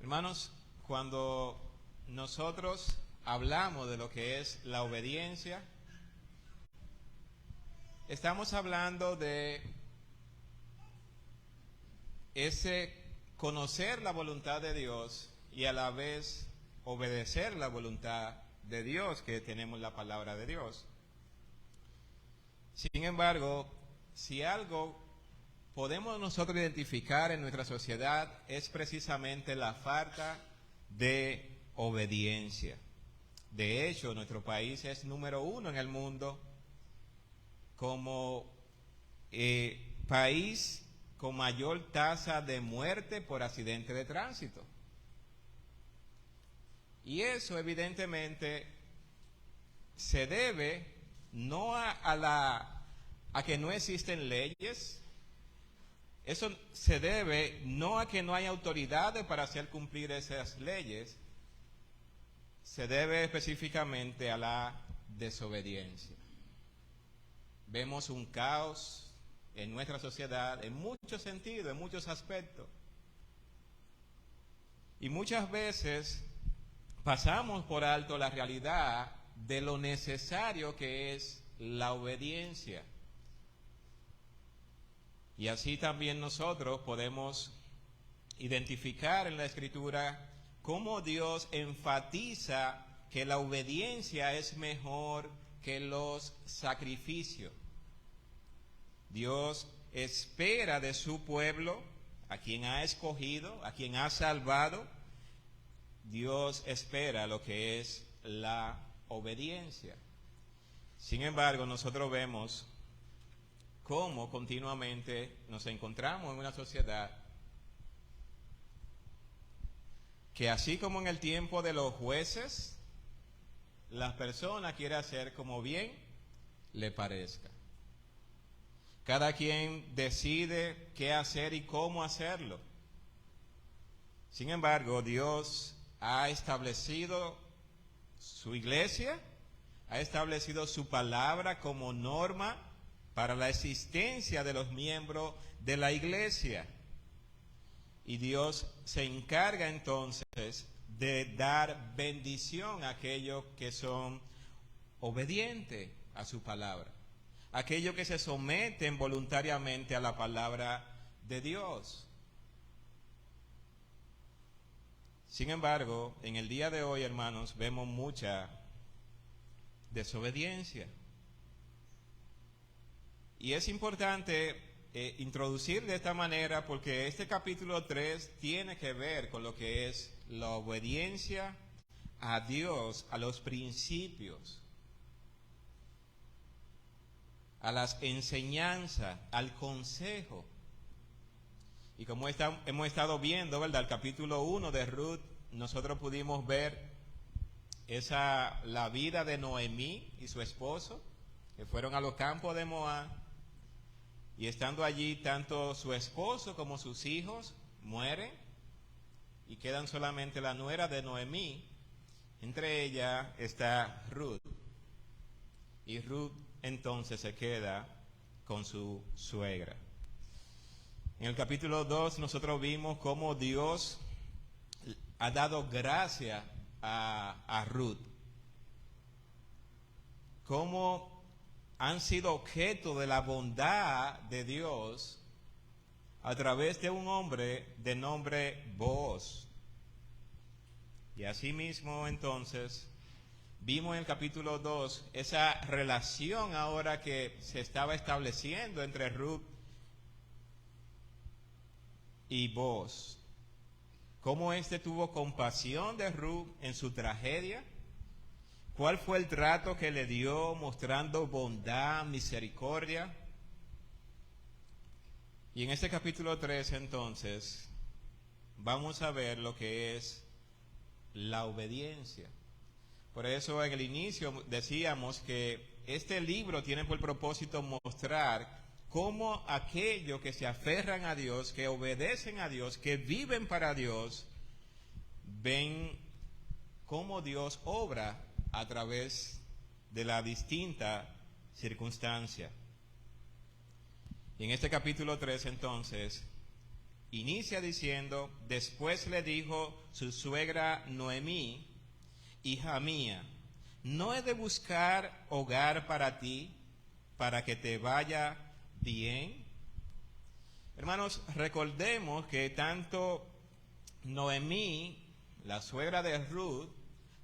Hermanos, cuando nosotros hablamos de lo que es la obediencia, estamos hablando de ese conocer la voluntad de Dios y a la vez obedecer la voluntad de Dios que tenemos la palabra de Dios. Sin embargo, si algo podemos nosotros identificar en nuestra sociedad es precisamente la falta de obediencia. De hecho, nuestro país es número 1 en el mundo como país con mayor tasa de muerte por accidente de tránsito. Y eso evidentemente se debe no a que no existen leyes. Eso se debe no a que no hay autoridades para hacer cumplir esas leyes, se debe específicamente a la desobediencia. Vemos un caos en nuestra sociedad en muchos sentidos, en muchos aspectos. Y muchas veces pasamos por alto la realidad de lo necesario que es la obediencia. Y así también nosotros podemos identificar en la Escritura cómo Dios enfatiza que la obediencia es mejor que los sacrificios. Dios espera de su pueblo, a quien ha escogido, a quien ha salvado, Dios espera lo que es la obediencia. Sin embargo, nosotros vemos cómo continuamente nos encontramos en una sociedad que así como en el tiempo de los jueces, las personas quieren hacer como bien le parezca. Cada quien decide qué hacer y cómo hacerlo. Sin embargo, Dios ha establecido su iglesia, ha establecido su palabra como norma para la existencia de los miembros de la iglesia. Y Dios se encarga entonces de dar bendición a aquellos que son obedientes a su palabra, aquellos que se someten voluntariamente a la palabra de Dios. Sin embargo, en el día de hoy, hermanos, vemos mucha desobediencia. Y es importante introducir de esta manera porque este capítulo 3 tiene que ver con lo que es la obediencia a Dios, a los principios, a las enseñanzas, al consejo. Y como hemos estado viendo, ¿verdad? El capítulo 1 de Ruth, nosotros pudimos ver la vida de Noemí y su esposo, que fueron a los campos de Moab. Y estando allí, tanto su esposo como sus hijos mueren y quedan solamente la nuera de Noemí. Entre ellas está Ruth. Y Ruth entonces se queda con su suegra. En el capítulo 2 nosotros vimos cómo Dios ha dado gracia a Ruth. Cómo han sido objeto de la bondad de Dios a través de un hombre de nombre Booz. Y asimismo entonces vimos en el capítulo 2 esa relación ahora que se estaba estableciendo entre Ruth y Booz. Cómo éste tuvo compasión de Ruth en su tragedia. ¿Cuál fue el trato que le dio mostrando bondad, misericordia? Y en este capítulo 3 entonces vamos a ver lo que es la obediencia. Por eso en el inicio decíamos que este libro tiene por propósito mostrar cómo aquellos que se aferran a Dios, que obedecen a Dios, que viven para Dios, ven cómo Dios obra a través de la distinta circunstancia. Y en este capítulo 3 entonces inicia diciendo: después le dijo su suegra Noemí: hija mía, ¿no he de buscar hogar para ti, para que te vaya bien? Hermanos, recordemos que tanto Noemí, la suegra de Ruth,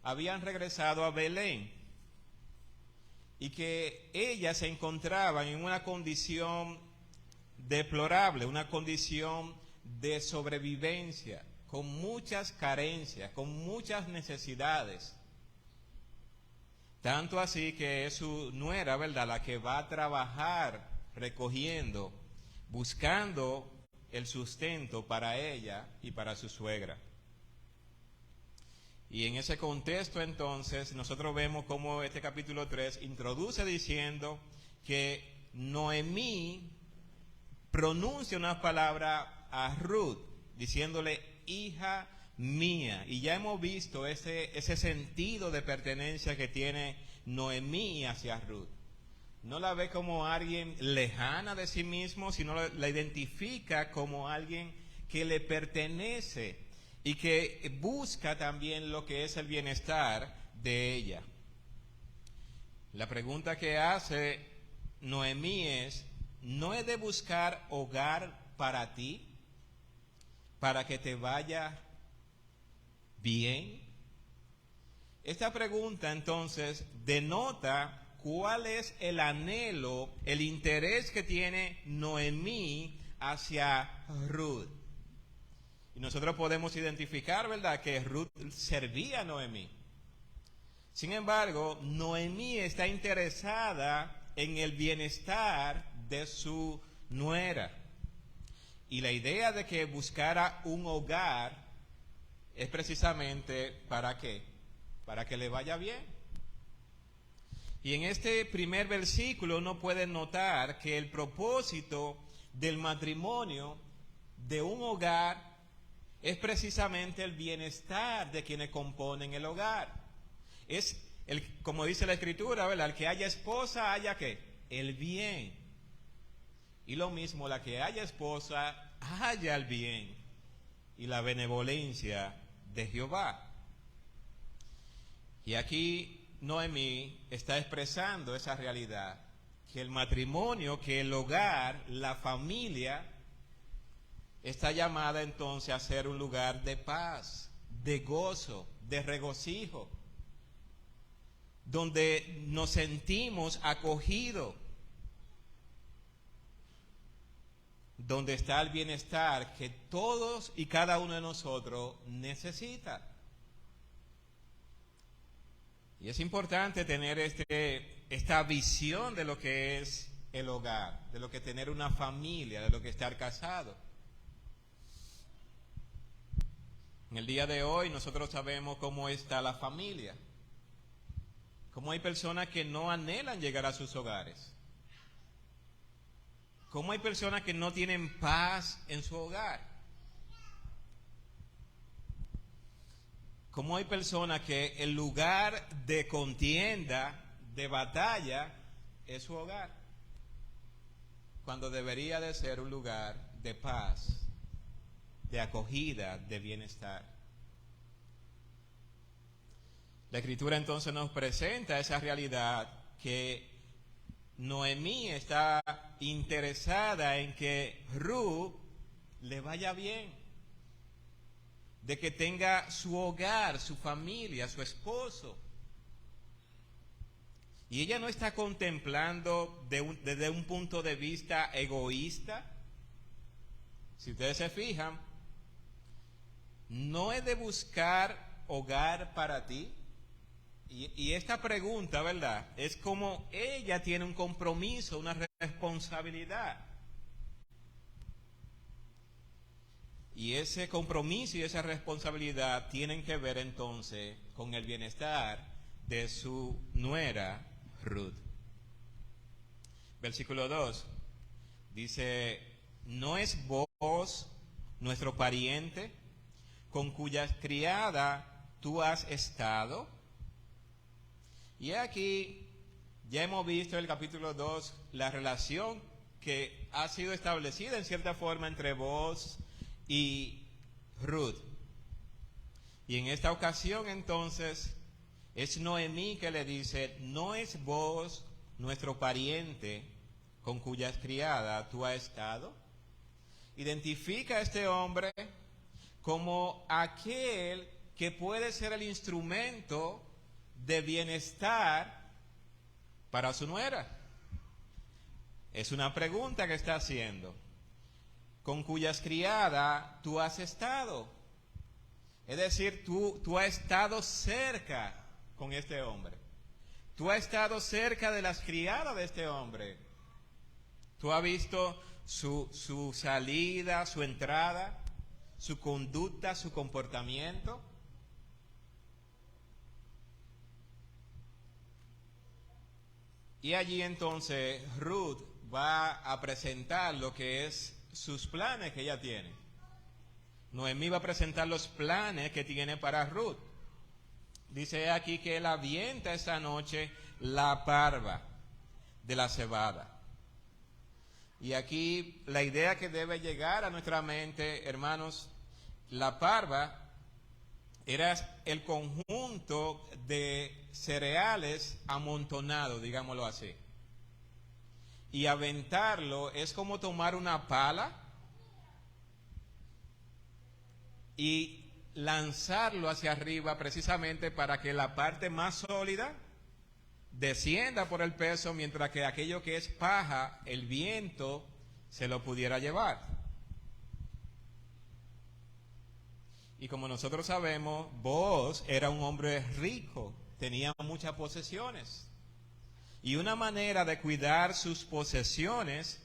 habían regresado a Belén y que ellas se encontraban en una condición deplorable, una condición de sobrevivencia, con muchas carencias, con muchas necesidades. Tanto así que es su nuera, ¿verdad?, la que va a trabajar recogiendo, buscando el sustento para ella y para su suegra. Y en ese contexto entonces nosotros vemos cómo este capítulo 3 introduce diciendo que Noemí pronuncia una palabra a Ruth, diciéndole hija mía. Y ya hemos visto ese sentido de pertenencia que tiene Noemí hacia Ruth. No la ve como alguien lejana de sí mismo, sino la identifica como alguien que le pertenece y que busca también lo que es el bienestar de ella. La pregunta que hace Noemí es: ¿no he de buscar hogar para ti, para que te vaya bien? Esta pregunta entonces denota cuál es el anhelo, el interés que tiene Noemí hacia Ruth. Y nosotros podemos identificar, ¿verdad?, que Ruth servía a Noemí. Sin embargo, Noemí está interesada en el bienestar de su nuera. Y la idea de que buscara un hogar es precisamente ¿para qué? Para que le vaya bien. Y en este primer versículo uno puede notar que el propósito del matrimonio, de un hogar, es precisamente el bienestar de quienes componen el hogar. Es, como dice la Escritura, ¿verdad?, el que haya esposa, haya ¿qué? El bien. Y lo mismo, la que haya esposa, haya el bien y la benevolencia de Jehová. Y aquí Noemí está expresando esa realidad, que el matrimonio, que el hogar, la familia, está llamada entonces a ser un lugar de paz, de gozo, de regocijo, donde nos sentimos acogidos, donde está el bienestar que todos y cada uno de nosotros necesita. Y es importante tener esta visión de lo que es el hogar, de lo que es tener una familia, de lo que es estar casado. En el día de hoy nosotros sabemos cómo está la familia, cómo hay personas que no anhelan llegar a sus hogares, cómo hay personas que no tienen paz en su hogar, cómo hay personas que el lugar de contienda, de batalla, es su hogar, cuando debería de ser un lugar de paz, de acogida, de bienestar. La Escritura entonces nos presenta esa realidad, que Noemí está interesada en que Ruth le vaya bien, de que tenga su hogar, su familia, su esposo. Y ella no está contemplando desde un punto de vista egoísta. Si ustedes se fijan, no he de buscar hogar para ti. Y esta pregunta, ¿verdad?, es como ella tiene un compromiso, una responsabilidad. Y ese compromiso y esa responsabilidad tienen que ver entonces con el bienestar de su nuera Ruth. Versículo 2 dice: ¿no es vos nuestro pariente, con cuya criada tú has estado? Y aquí ya hemos visto en el capítulo 2 la relación que ha sido establecida en cierta forma entre Booz y Ruth. Y en esta ocasión entonces es Noemí que le dice, ¿no es vos nuestro pariente con cuyas criadas tú has estado? Identifica a este hombre como aquel que puede ser el instrumento de bienestar para su nuera. Es una pregunta que está haciendo. ¿Con cuyas criadas tú has estado? Es decir, tú has estado cerca con este hombre. Tú has estado cerca de las criadas de este hombre. Tú has visto su salida, su entrada, su conducta, su comportamiento. Y allí entonces Ruth va a presentar lo que es sus planes que ella tiene. Noemí va a presentar los planes que tiene para Ruth. Dice aquí que él avienta esa noche la parva de la cebada. Y aquí la idea que debe llegar a nuestra mente, hermanos, la parva era el conjunto de cereales amontonados, digámoslo así. Y aventarlo es como tomar una pala y lanzarlo hacia arriba precisamente para que la parte más sólida descienda por el peso, mientras que aquello que es paja, el viento se lo pudiera llevar. Y como nosotros sabemos, Booz era un hombre rico, tenía muchas posesiones. Y una manera de cuidar sus posesiones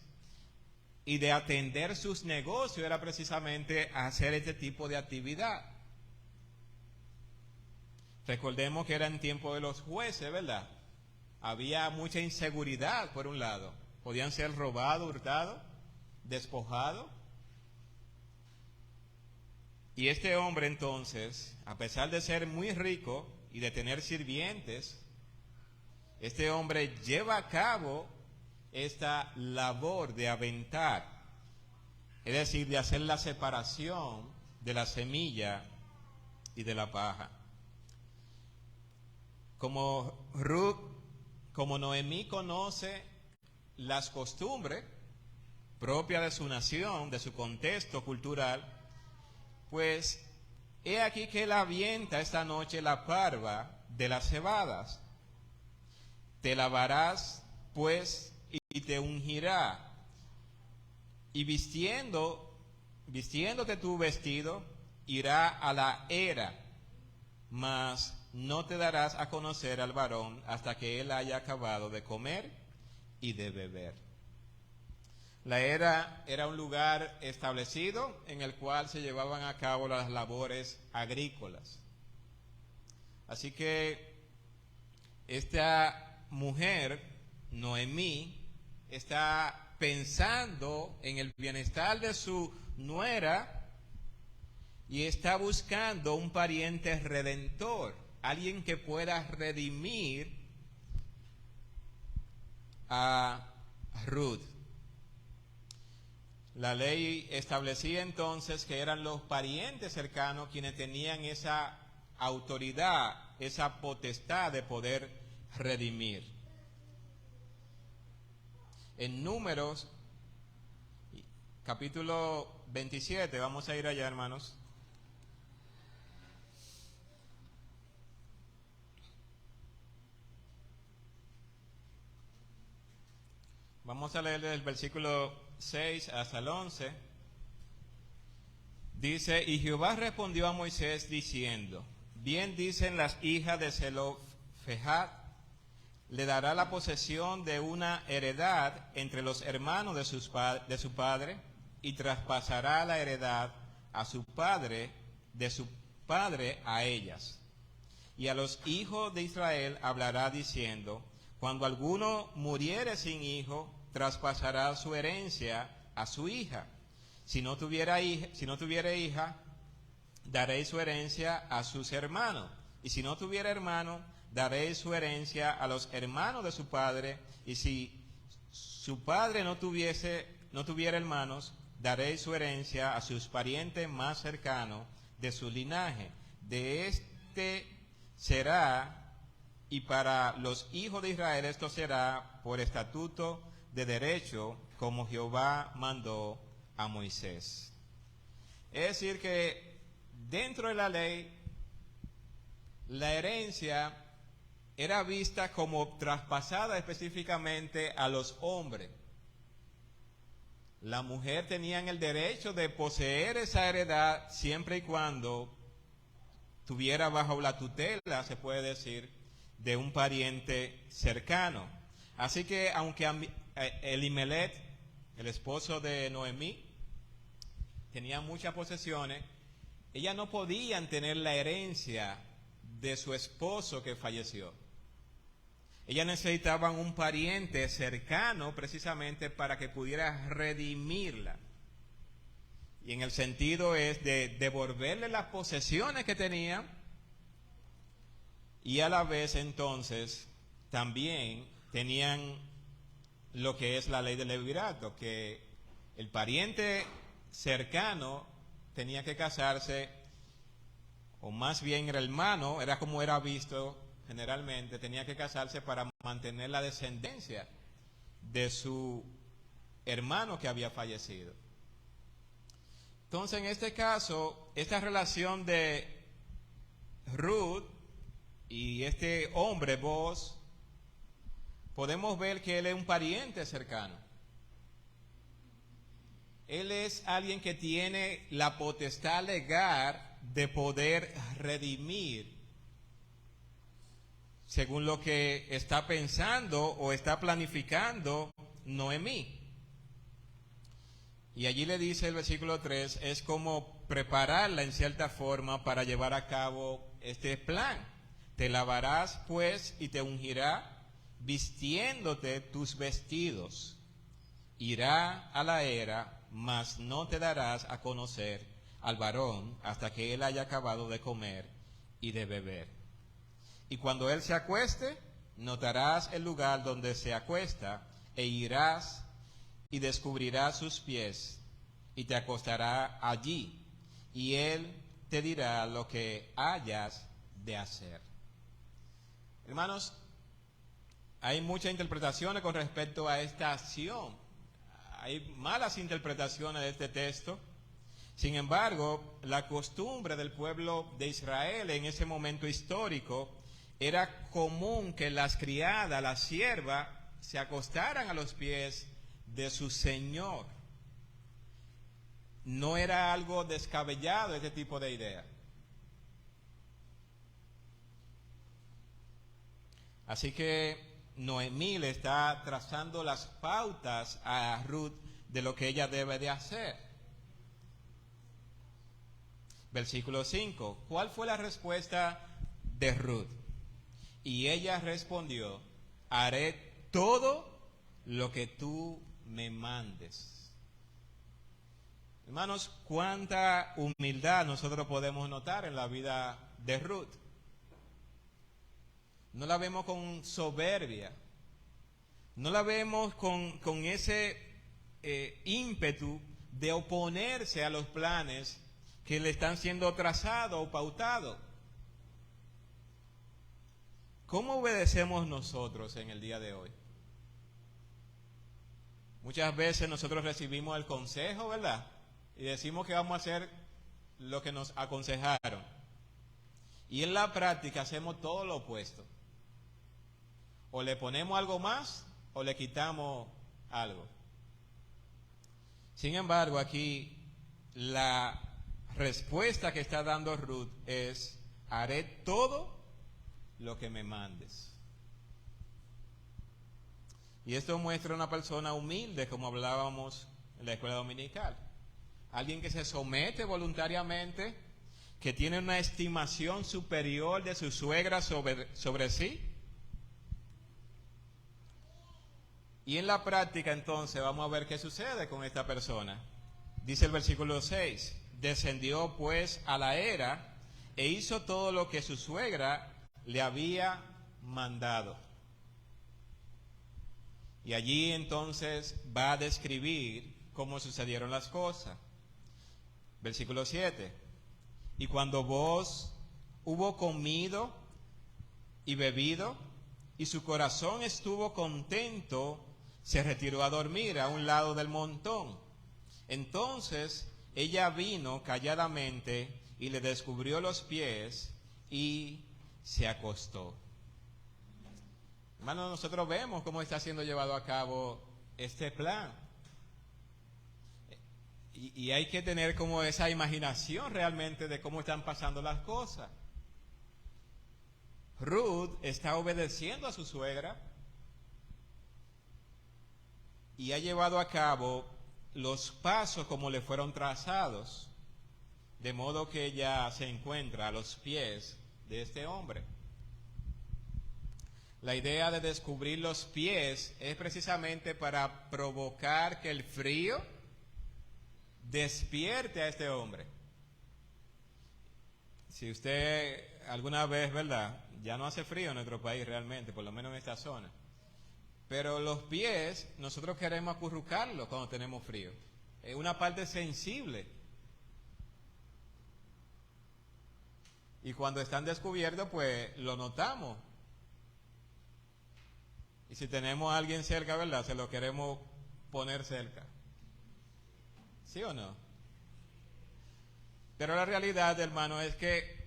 y de atender sus negocios era precisamente hacer este tipo de actividad. Recordemos que era en tiempo de los jueces, ¿verdad? Había mucha inseguridad por un lado. Podían ser robados, hurtados, despojados. Y este hombre entonces, a pesar de ser muy rico y de tener sirvientes, este hombre lleva a cabo esta labor de aventar, es decir, de hacer la separación de la semilla y de la paja. Como Noemí conoce las costumbres propias de su nación, de su contexto cultural, pues he aquí que él avienta esta noche la parva de las cebadas. Te lavarás, pues, y te ungirá, y vistiéndote tu vestido, irá a la era, mas no te darás a conocer al varón hasta que él haya acabado de comer y de beber. La era era un lugar establecido en el cual se llevaban a cabo las labores agrícolas. Así que esta mujer, Noemí, está pensando en el bienestar de su nuera y está buscando un pariente redentor, alguien que pueda redimir a Ruth. La ley establecía entonces que eran los parientes cercanos quienes tenían esa autoridad, esa potestad de poder redimir. En Números, capítulo 27, vamos a ir allá, hermanos. Vamos a leer del versículo 6 hasta el 11. Dice, y Jehová respondió a Moisés diciendo, bien dicen las hijas de Zelofehad, le dará la posesión de una heredad entre los hermanos de su padre, y traspasará la heredad a su padre, de su padre a ellas. Y a los hijos de Israel hablará diciendo, cuando alguno muriere sin hijo, traspasará su herencia a su hija. Si no tuviera hija, daréis su herencia a sus hermanos. Y si no tuviera hermano, daréis su herencia a los hermanos de su padre. Y si su padre no tuviera hermanos, daréis su herencia a sus parientes más cercanos de su linaje. De este será, y para los hijos de Israel esto será por estatuto de derecho, como Jehová mandó a Moisés. Es decir que dentro de la ley, la herencia era vista como traspasada específicamente a los hombres. La mujer tenía el derecho de poseer esa heredad siempre y cuando tuviera bajo la tutela, se puede decir, de un pariente cercano. Así que aunque Elimelech, el esposo de Noemí, tenía muchas posesiones, ellas no podían tener la herencia de su esposo que falleció. Ellas necesitaban un pariente cercano precisamente para que pudiera redimirla. Y en el sentido es de devolverle las posesiones que tenía y a la vez entonces también tenían lo que es la ley del levirato, que el pariente cercano tenía que casarse, o más bien el hermano, era como era visto generalmente, tenía que casarse para mantener la descendencia de su hermano que había fallecido. Entonces, en este caso, esta relación de Ruth y este hombre, Boaz, podemos ver que él es un pariente cercano. Él es alguien que tiene la potestad legal de poder redimir según lo que está pensando o está planificando Noemí. Y allí le dice el versículo 3, es como prepararla en cierta forma para llevar a cabo este plan. Te lavarás pues y te ungirá vistiéndote tus vestidos. Irá a la era, mas no te darás a conocer al varón hasta que él haya acabado de comer y de beber. Y cuando él se acueste, notarás el lugar donde se acuesta, e irás y descubrirás sus pies, y te acostará allí, y él te dirá lo que hayas de hacer. Hermanos, hay muchas interpretaciones con respecto a esta acción. Hay malas interpretaciones de este texto. Sin embargo, la costumbre del pueblo de Israel en ese momento histórico era común que las criadas, las siervas, se acostaran a los pies de su señor. No era algo descabellado este tipo de idea. Así que Noemí le está trazando las pautas a Ruth de lo que ella debe de hacer. Versículo 5. ¿Cuál fue la respuesta de Ruth? Y ella respondió, haré todo lo que tú me mandes. Hermanos, cuánta humildad nosotros podemos notar en la vida de Ruth. No la vemos con soberbia, no la vemos con ese ímpetu de oponerse a los planes que le están siendo trazados o pautados. ¿Cómo obedecemos nosotros en el día de hoy? Muchas veces nosotros recibimos el consejo, ¿verdad? Y decimos que vamos a hacer lo que nos aconsejaron. Y en la práctica hacemos todo lo opuesto. O le ponemos algo más o le quitamos algo. Sin embargo, aquí la respuesta que está dando Ruth es, haré todo lo que me mandes. Y esto muestra una persona humilde, como hablábamos en la escuela dominical. Alguien que se somete voluntariamente, que tiene una estimación superior de su suegra sobre sí. Y en la práctica entonces vamos a ver qué sucede con esta persona. Dice el versículo 6, descendió pues a la era e hizo todo lo que su suegra le había mandado. Y allí entonces va a describir cómo sucedieron las cosas. Versículo 7. Y cuando Booz hubo comido y bebido, y su corazón estuvo contento, se retiró a dormir a un lado del montón. Entonces ella vino calladamente y le descubrió los pies y se acostó. Hermanos, nosotros vemos cómo está siendo llevado a cabo este plan. Y hay que tener como esa imaginación realmente de cómo están pasando las cosas. Ruth está obedeciendo a su suegra y ha llevado a cabo los pasos como le fueron trazados, de modo que ella se encuentra a los pies de este hombre. La idea de descubrir los pies es precisamente para provocar que el frío despierte a este hombre. Si usted alguna vez, ¿verdad? Ya no hace frío en nuestro país realmente, por lo menos en esta zona. Pero los pies, nosotros queremos acurrucarlos cuando tenemos frío. Es una parte sensible. Y cuando están descubiertos, pues lo notamos. Y si tenemos a alguien cerca, ¿verdad? Se lo queremos poner cerca. ¿Sí o no? Pero la realidad, hermano, es que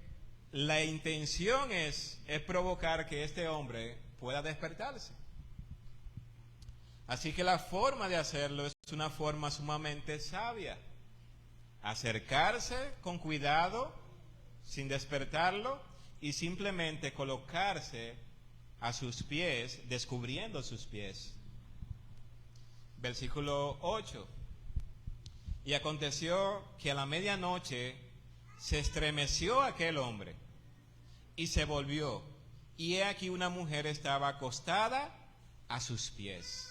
la intención es provocar que este hombre pueda despertarse. Así que la forma de hacerlo es una forma sumamente sabia. Acercarse con cuidado, sin despertarlo, y simplemente colocarse a sus pies, descubriendo sus pies. Versículo 8. Y aconteció que a la medianoche se estremeció aquel hombre y se volvió, y he aquí una mujer estaba acostada a sus pies.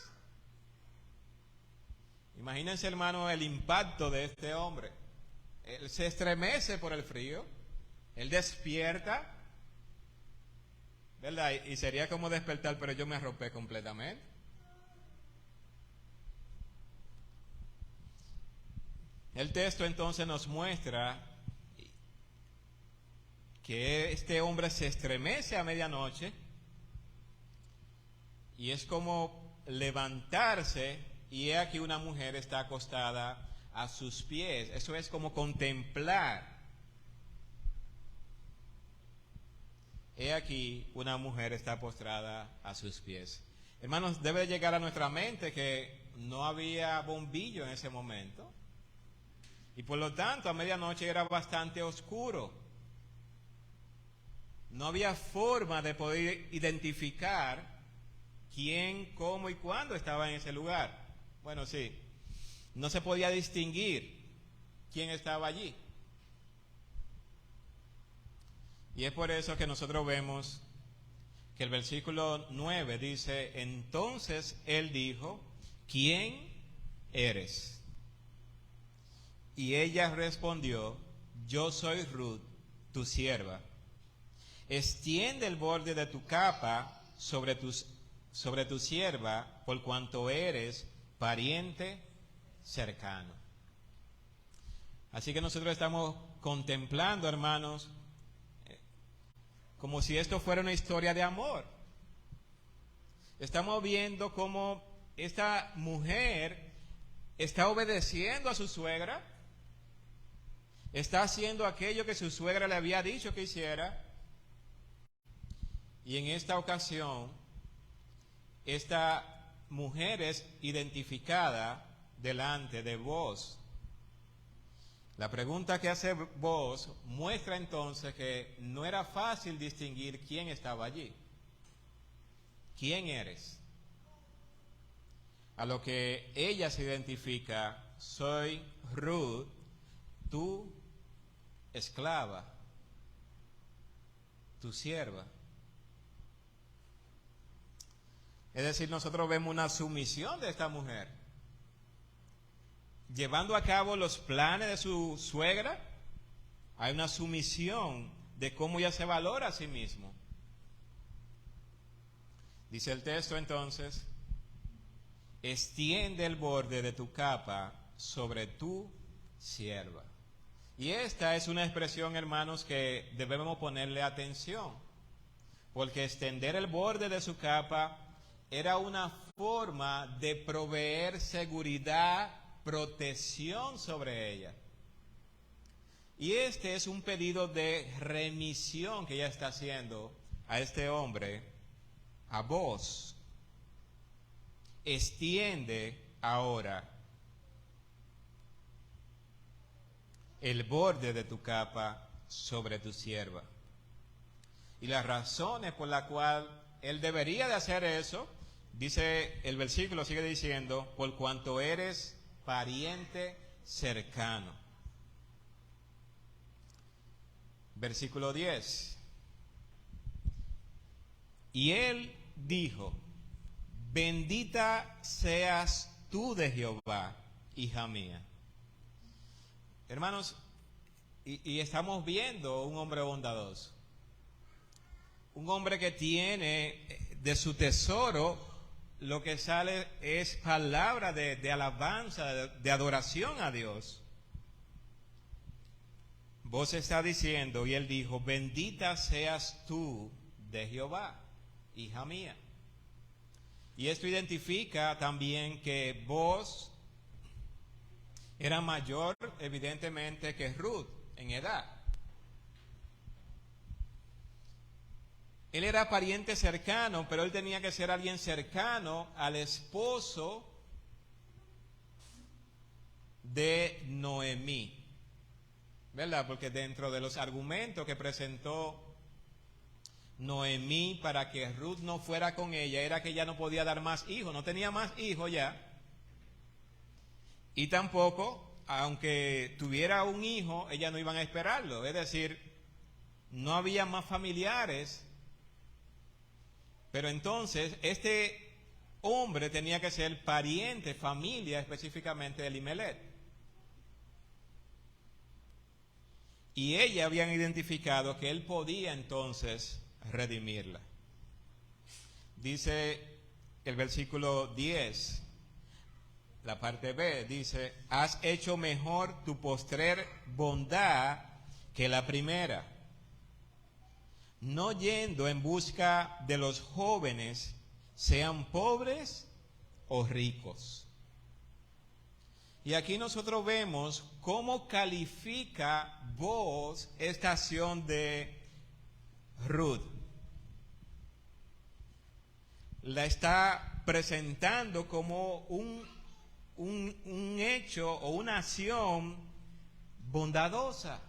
Imagínense, hermano, el impacto de este hombre. Él se estremece por el frío, él despierta, ¿verdad? Y sería como despertar, pero yo me arropé completamente. El texto entonces nos muestra que este hombre se estremece a medianoche y es como levantarse y he aquí una mujer está acostada a sus pies. Eso es como contemplar. He aquí una mujer está postrada a sus pies. Hermanos, debe llegar a nuestra mente que no había bombillo en ese momento. Y por lo tanto, a medianoche era bastante oscuro. No había forma de poder identificar quién, cómo y cuándo estaba en ese lugar. Bueno, sí, no se podía distinguir quién estaba allí. Y es por eso que nosotros vemos que el versículo 9 dice, entonces él dijo, ¿quién eres? Y ella respondió, yo soy Ruth, tu sierva. Extiende el borde de tu capa sobre tu sierva, por cuanto eres pariente cercano. Así que nosotros estamos contemplando, hermanos, como si esto fuera una historia de amor. Estamos viendo cómo esta mujer está obedeciendo a su suegra, está haciendo aquello que su suegra le había dicho que hiciera, y en esta ocasión, esta mujer es identificada delante de Booz. La pregunta que hace Booz muestra entonces que no era fácil distinguir quién estaba allí. ¿Quién eres? A lo que ella se identifica, soy Ruth, tu esclava, tu sierva. Es decir, nosotros vemos una sumisión de esta mujer, llevando a cabo los planes de su suegra. Hay una sumisión de cómo ella se valora a sí mismo. Dice el texto entonces, extiende el borde de tu capa sobre tu sierva. Y esta es una expresión, hermanos, que debemos ponerle atención, porque extender el borde de su capa era una forma de proveer seguridad, protección sobre ella. Y este es un pedido de remisión que ella está haciendo a este hombre, a vos. Extiende ahora el borde de tu capa sobre tu sierva. Y las razones por las cuales él debería de hacer eso, dice el versículo, sigue diciendo, por cuanto eres pariente cercano. Versículo 10. Y él dijo, bendita seas tú de Jehová, hija mía. Hermanos, y estamos viendo un hombre bondadoso. Un hombre que tiene de su tesoro, lo que sale es palabra de alabanza, de adoración a Dios. Vos está diciendo, y él dijo, bendita seas tú de Jehová, hija mía. Y esto identifica también que vos era mayor, evidentemente, que Ruth en edad. Él era pariente cercano, pero él tenía que ser alguien cercano al esposo de Noemí. ¿Verdad? Porque dentro de los argumentos que presentó Noemí para que Ruth no fuera con ella, era que ella no podía dar más hijos, no tenía más hijos ya. Y tampoco, aunque tuviera un hijo, ella no iban a esperarlo. Es decir, no había más familiares. Pero entonces, este hombre tenía que ser pariente, familia específicamente de Elimelech. Y ella habían identificado que él podía entonces redimirla. Dice el versículo 10, la parte B, dice, has hecho mejor tu postrer bondad que la primera, no yendo en busca de los jóvenes, sean pobres o ricos. Y aquí nosotros vemos cómo califica Boaz esta acción de Ruth. La está presentando como un hecho o una acción bondadosa.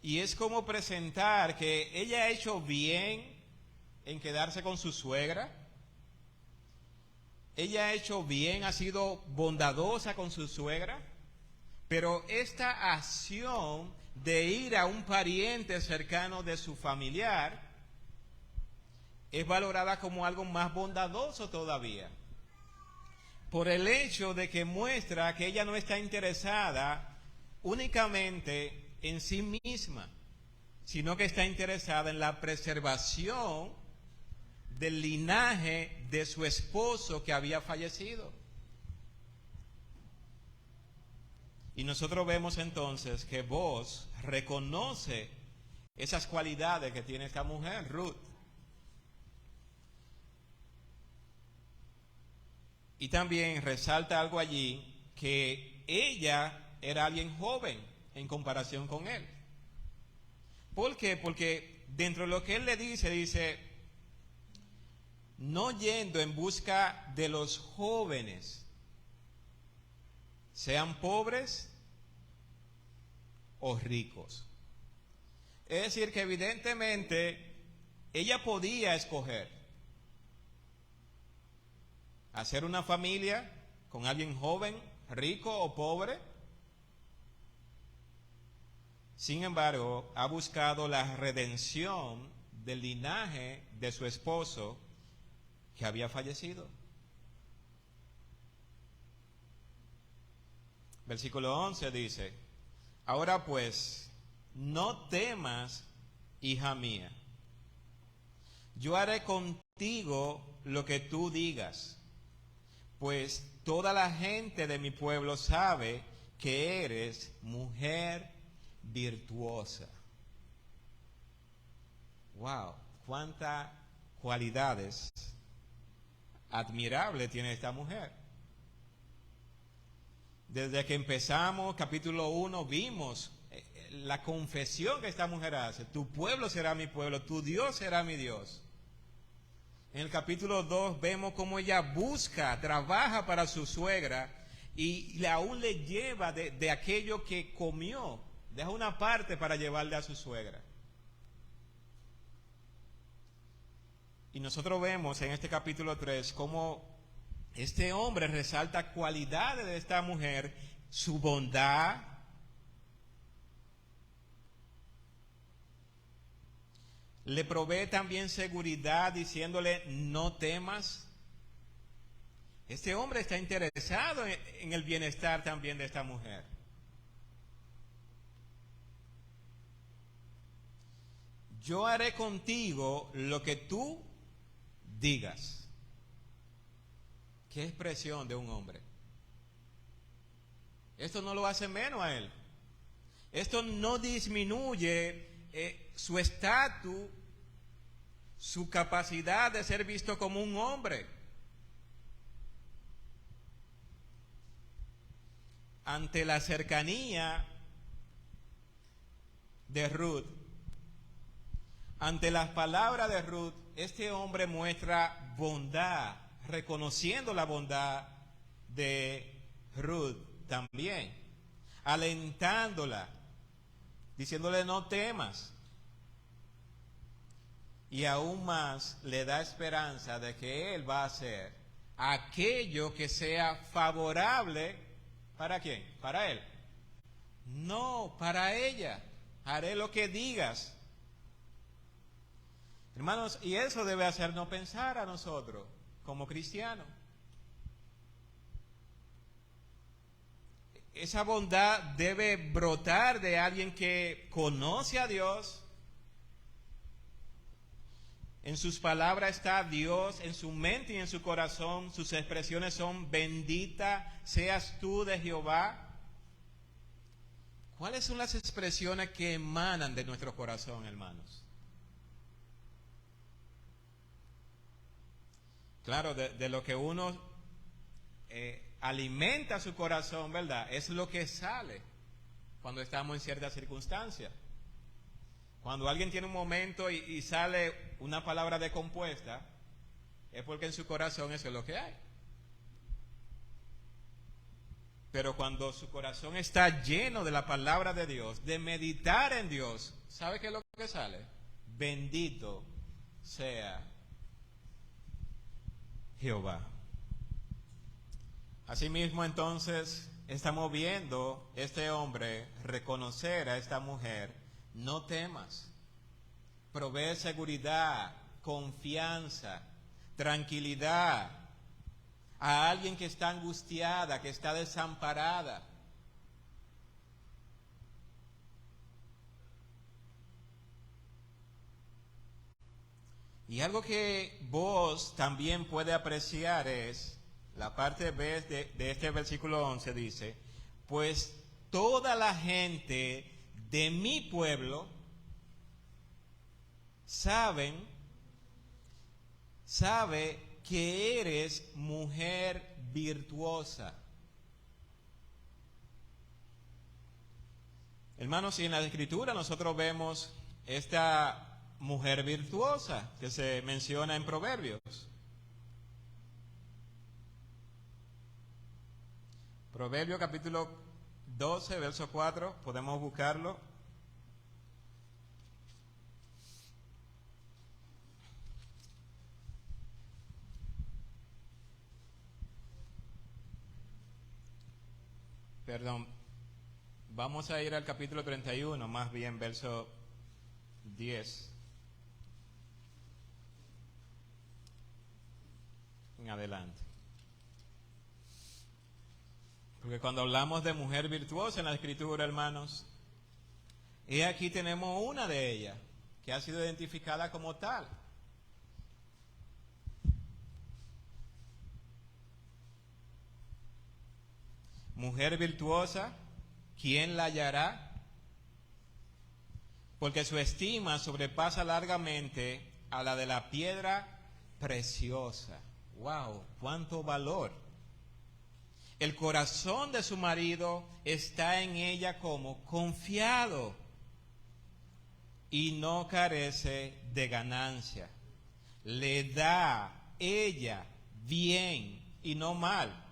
Y es como presentar que ella ha hecho bien en quedarse con su suegra. Ella ha hecho bien, ha sido bondadosa con su suegra. Pero esta acción de ir a un pariente cercano de su familiar es valorada como algo más bondadoso todavía. Por el hecho de que muestra que ella no está interesada únicamente en sí misma, sino que está interesada en la preservación del linaje de su esposo que había fallecido. Y nosotros vemos entonces que Boaz reconoce esas cualidades que tiene esta mujer, Ruth. Y también resalta algo allí, que ella era alguien joven en comparación con él. ¿Por qué? Porque dentro de lo que él le dice, no yendo en busca de los jóvenes, sean pobres o ricos. Es decir, que evidentemente ella podía escoger hacer una familia con alguien joven, rico o pobre. Sin embargo, ha buscado la redención del linaje de su esposo que había fallecido. Versículo 11 dice, ahora pues, no temas, hija mía. yo haré contigo lo que tú digas, pues toda la gente de mi pueblo sabe que eres mujer virtuosa. Wow, cuántas cualidades admirables tiene esta mujer. Desde que empezamos, capítulo 1, vimos la confesión que esta mujer hace. Tu pueblo será mi pueblo, tu Dios será mi Dios. En el capítulo 2 vemos cómo ella busca, trabaja para su suegra y aún le lleva de aquello que comió. Deja una parte para llevarle a su suegra. Y nosotros vemos en este capítulo 3 cómo este hombre resalta cualidades de esta mujer, su bondad, le provee también seguridad diciéndole no temas. Este hombre está interesado en el bienestar también de esta mujer. Yo haré contigo lo que tú digas. Qué expresión de un hombre. Esto no lo hace menos a él. Esto no disminuye su estatus, su capacidad de ser visto como un hombre. Ante la cercanía de Ruth, ante las palabras de Ruth, este hombre muestra bondad, reconociendo la bondad de Ruth también, alentándola, diciéndole no temas, y aún más le da esperanza de que él va a hacer aquello que sea favorable. ¿Para quién? Para él. No, para ella. Haré lo que digas. Hermanos, y eso debe hacernos pensar a nosotros como cristianos. Esa bondad debe brotar de alguien que conoce a Dios. En sus palabras está Dios, en su mente y en su corazón. Sus expresiones son: bendita seas tú de Jehová. ¿Cuáles son las expresiones que emanan de nuestro corazón, hermanos? Claro, de lo que uno alimenta su corazón, ¿verdad? Es lo que sale cuando estamos en ciertas circunstancias. Cuando alguien tiene un momento y sale una palabra decompuesta, es porque en su corazón eso es lo que hay. Pero cuando su corazón está lleno de la palabra de Dios, de meditar en Dios, ¿sabe qué es lo que sale? Bendito sea Jehová. Asimismo, entonces, estamos viendo este hombre reconocer a esta mujer: no temas. Provee seguridad, confianza, tranquilidad a alguien que está angustiada, que está desamparada. Y algo que vos también puede apreciar es la parte B de este versículo 11. Dice: pues toda la gente de mi pueblo sabe que eres mujer virtuosa. Hermanos, y en la Escritura nosotros vemos esta mujer virtuosa que se menciona en Proverbios. Proverbios capítulo 12, verso 4, podemos buscarlo. Perdón, vamos a ir al capítulo 31, más bien verso 10 en adelante. Porque cuando hablamos de mujer virtuosa en la Escritura, hermanos, y aquí tenemos una de ellas que ha sido identificada como tal. mujer virtuosa, ¿quién la hallará? Porque su estima sobrepasa largamente a la de la piedra preciosa. ¡Wow! ¡Cuánto valor! El corazón de su marido está en ella como confiado y no carece de ganancia. Le da ella bien y no mal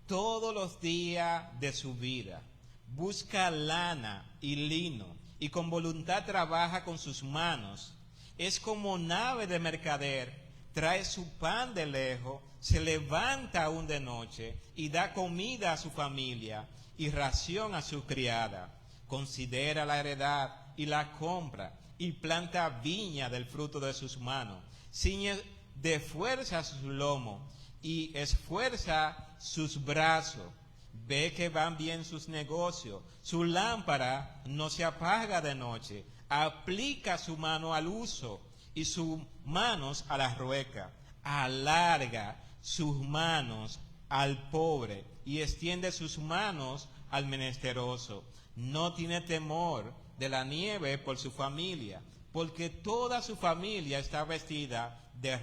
todos los días de su vida. Busca lana y lino y con voluntad trabaja con sus manos. Es como nave de mercader, trae su pan de lejos, se levanta aún de noche y da comida a su familia y ración a su criada. Considera la heredad y la compra y planta viña del fruto de sus manos. Ciñe de fuerza sus lomos y esfuerza sus brazos. Ve que van bien sus negocios. Su lámpara no se apaga de noche. Aplica su mano al uso y sus manos a la rueca. Alarga sus manos al pobre y extiende sus manos al menesteroso. No tiene temor de la nieve por su familia, porque toda su familia está vestida de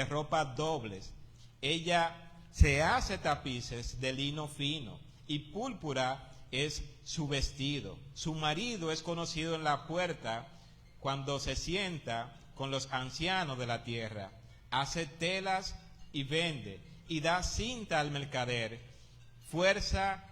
ropa dobles. Ella se hace tapices de lino fino y púrpura es su vestido. Su marido es conocido en la puerta cuando se sienta con los ancianos de la tierra. Hace telas y vende y da cinta al mercader. Fuerza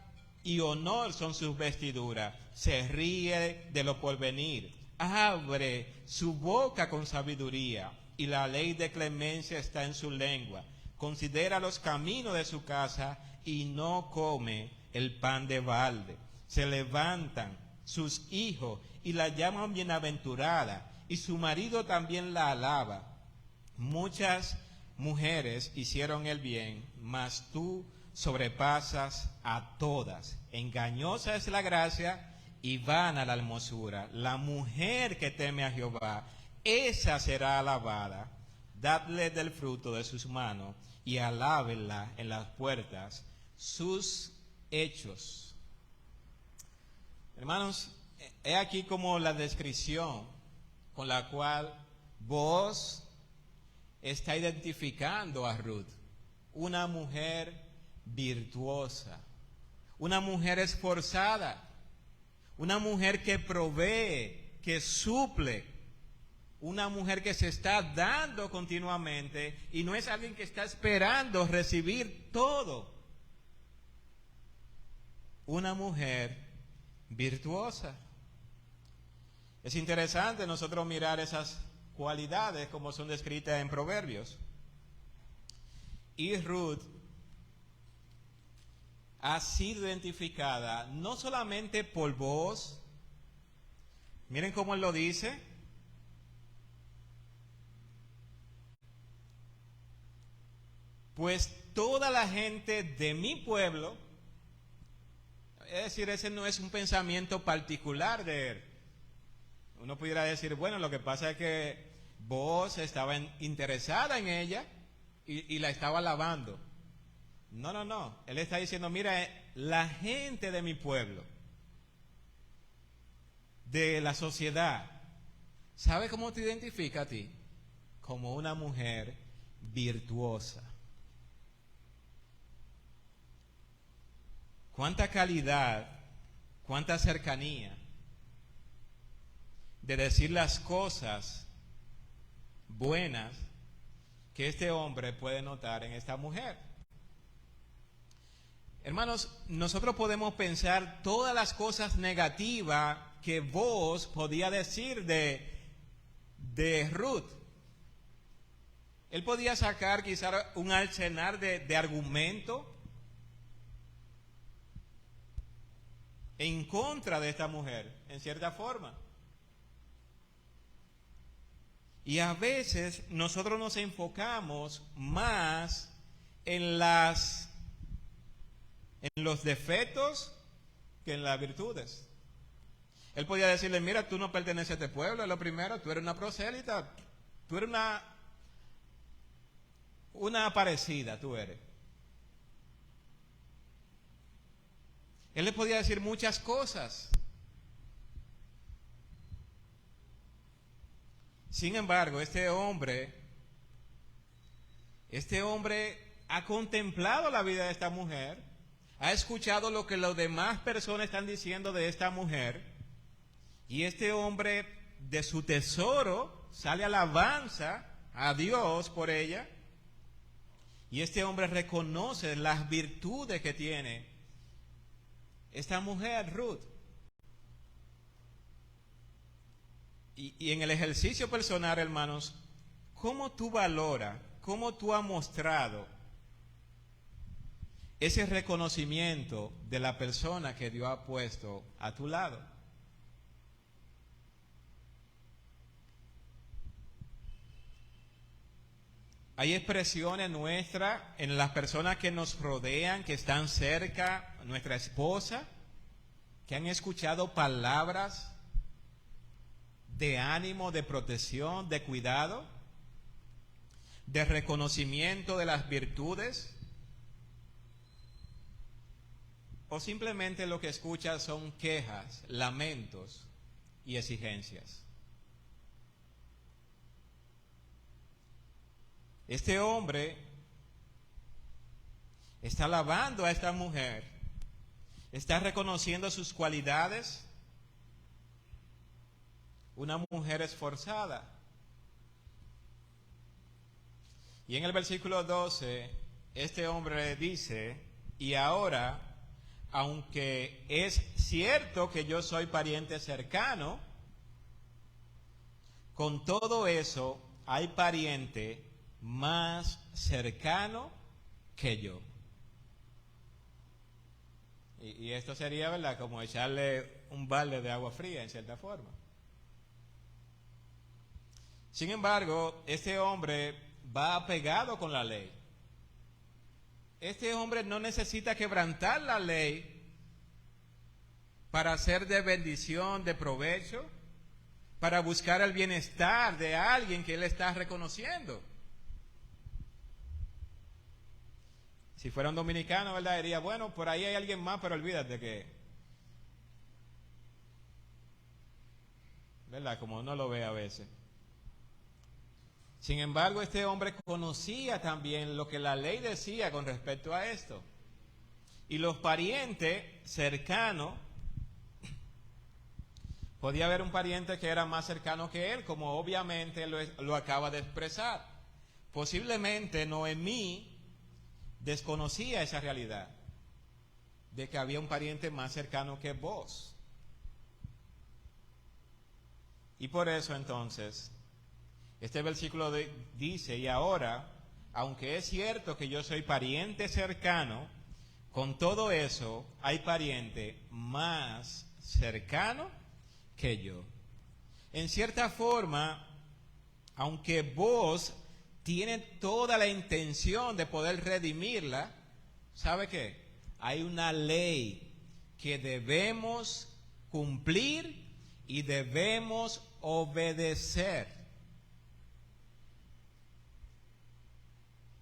y honor son sus vestiduras. Se ríe de lo porvenir. Abre su boca con sabiduría y la ley de clemencia está en su lengua. Considera los caminos de su casa y no come el pan de balde. Se levantan sus hijos y la llaman bienaventurada y su marido también la alaba. Muchas mujeres hicieron el bien, mas tú sobrepasas a todas. Engañosa es la gracia y vana la hermosura. La mujer que teme a Jehová, esa será alabada. Dadle del fruto de sus manos y alábenla en las puertas sus hechos. Hermanos, he aquí como la descripción con la cual Booz está identificando a Ruth, una mujer virtuosa, una mujer esforzada, una mujer que provee, que suple, una mujer que se está dando continuamente y no es alguien que está esperando recibir todo. Una mujer virtuosa. Es interesante nosotros mirar esas cualidades como son descritas en Proverbios. Y Ruth ha sido identificada no solamente por Booz, miren cómo él lo dice, pues toda la gente de mi pueblo, es decir, ese no es un pensamiento particular de él. Uno pudiera decir, bueno, lo que pasa es que Booz estaba interesada en ella y la estaba alabando. No. Él está diciendo, mira, la gente de mi pueblo, de la sociedad, ¿sabe cómo te identifica a ti? Como una mujer virtuosa. Cuánta calidad, cuánta cercanía de decir las cosas buenas que este hombre puede notar en esta mujer. Hermanos, nosotros podemos pensar todas las cosas negativas que Booz podía decir de Ruth. Él podía sacar quizás un arsenal de argumentos en contra de esta mujer, en cierta forma. Y a veces nosotros nos enfocamos más en los defectos que en las virtudes. Él podía decirle, mira, tú no perteneces a este pueblo, es lo primero, tú eres una prosélita, tú eres una aparecida, tú eres. Él le podía decir muchas cosas. Sin embargo, este hombre ha contemplado la vida de esta mujer, ha escuchado lo que las demás personas están diciendo de esta mujer, y este hombre de su tesoro sale alabanza a Dios por ella, y este hombre reconoce las virtudes que tiene esta mujer, Ruth. Y en el ejercicio personal, hermanos, ¿cómo tú valoras, cómo tú has mostrado ese reconocimiento de la persona que Dios ha puesto a tu lado? Hay expresiones nuestras en las personas que nos rodean, que están cerca, nuestra esposa, que han escuchado palabras de ánimo, de protección, de cuidado, de reconocimiento de las virtudes, o simplemente lo que escuchas son quejas, lamentos y exigencias. Este hombre está alabando a esta mujer, está reconociendo sus cualidades, una mujer esforzada. Y en el versículo 12, este hombre dice, y ahora, aunque es cierto que yo soy pariente cercano, con todo eso hay pariente más cercano que yo. Y esto sería, ¿verdad?, como echarle un balde de agua fría en cierta forma. Sin embargo, este hombre va apegado con la ley. Este hombre no necesita quebrantar la ley para ser de bendición, de provecho, para buscar el bienestar de alguien que él está reconociendo. Si fuera un dominicano, ¿verdad?, diría, bueno, por ahí hay alguien más, pero olvídate que, ¿verdad?, como uno lo ve a veces. Sin embargo, este hombre conocía también lo que la ley decía con respecto a esto. Y los parientes cercanos, podía haber un pariente que era más cercano que él, como obviamente lo acaba de expresar. Posiblemente Noemí desconocía esa realidad, de que había un pariente más cercano que vos. Y por eso entonces, este versículo dice, y ahora, aunque es cierto que yo soy pariente cercano, con todo eso hay pariente más cercano que yo. En cierta forma, aunque vos tiene toda la intención de poder redimirla, ¿sabe qué? Hay una ley que debemos cumplir y debemos obedecer.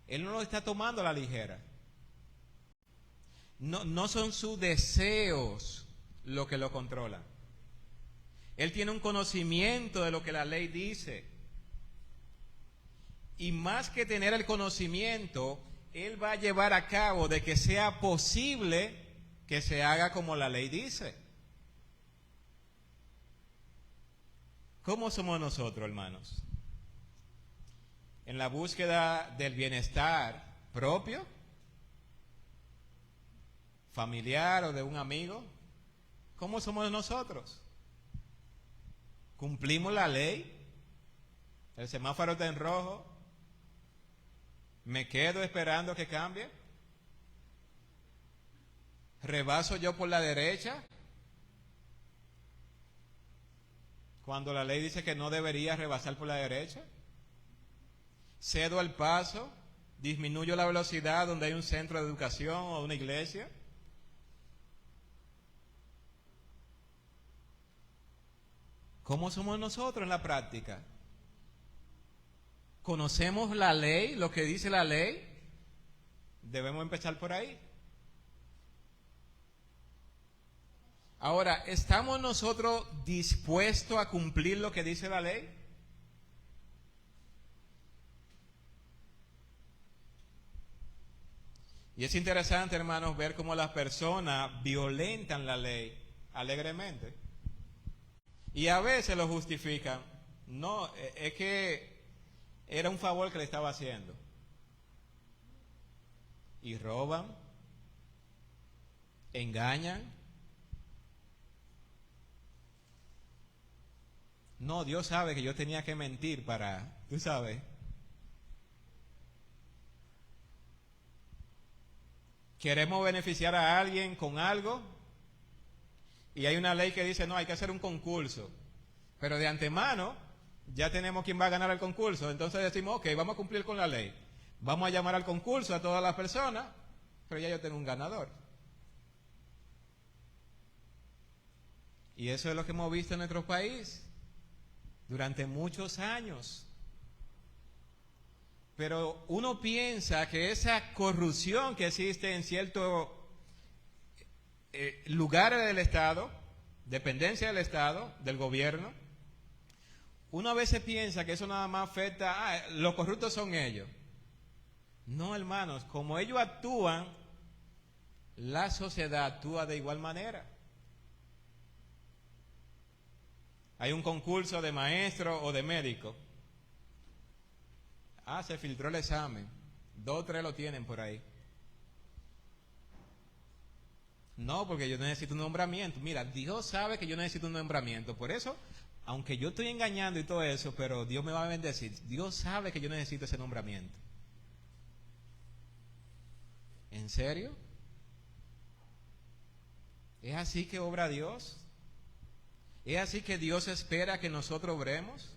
Él no lo está tomando a la ligera. No son sus deseos lo que lo controlan. Él tiene un conocimiento de lo que la ley dice. Y más que tener el conocimiento, él va a llevar a cabo de que sea posible que se haga como la ley dice. ¿Cómo somos nosotros, hermanos? En la búsqueda del bienestar propio, familiar o de un amigo, ¿cómo somos nosotros? ¿Cumplimos la ley? ¿El semáforo está en rojo? ¿Me quedo esperando que cambie? ¿Rebaso yo por la derecha? Cuando la ley dice que no debería rebasar por la derecha. ¿Cedo el paso? ¿Disminuyo la velocidad donde hay un centro de educación o una iglesia? ¿Cómo somos nosotros en la práctica? ¿Conocemos la ley, lo que dice la ley? Debemos empezar por ahí. Ahora, ¿estamos nosotros dispuestos a cumplir lo que dice la ley? Y es interesante, hermanos, ver cómo las personas violentan la ley alegremente. Y a veces lo justifican. No, es que era un favor que le estaba haciendo. Y roban, engañan. No, Dios sabe que yo tenía que mentir para, tú sabes. Queremos beneficiar a alguien con algo y hay una ley que dice, no, hay que hacer un concurso. Pero de antemano ya tenemos quién va a ganar el concurso. Entonces decimos, ok, vamos a cumplir con la ley. Vamos a llamar al concurso a todas las personas, pero ya yo tengo un ganador. Y eso es lo que hemos visto en nuestro país durante muchos años. Pero uno piensa que esa corrupción que existe en ciertos lugares del Estado, dependencia del Estado, del gobierno, uno a veces piensa que eso nada más afecta, los corruptos son ellos. No, hermanos, como ellos actúan, la sociedad actúa de igual manera. Hay un concurso de maestro o de médico. Se filtró el examen. 2 o 3 lo tienen por ahí. No, porque yo necesito un nombramiento. Mira, Dios sabe que yo necesito un nombramiento. Por eso, aunque yo estoy engañando y todo eso, pero Dios me va a bendecir. Dios sabe que yo necesito ese nombramiento. ¿En serio? ¿Es así que obra Dios? ¿Es así que Dios espera que nosotros obremos?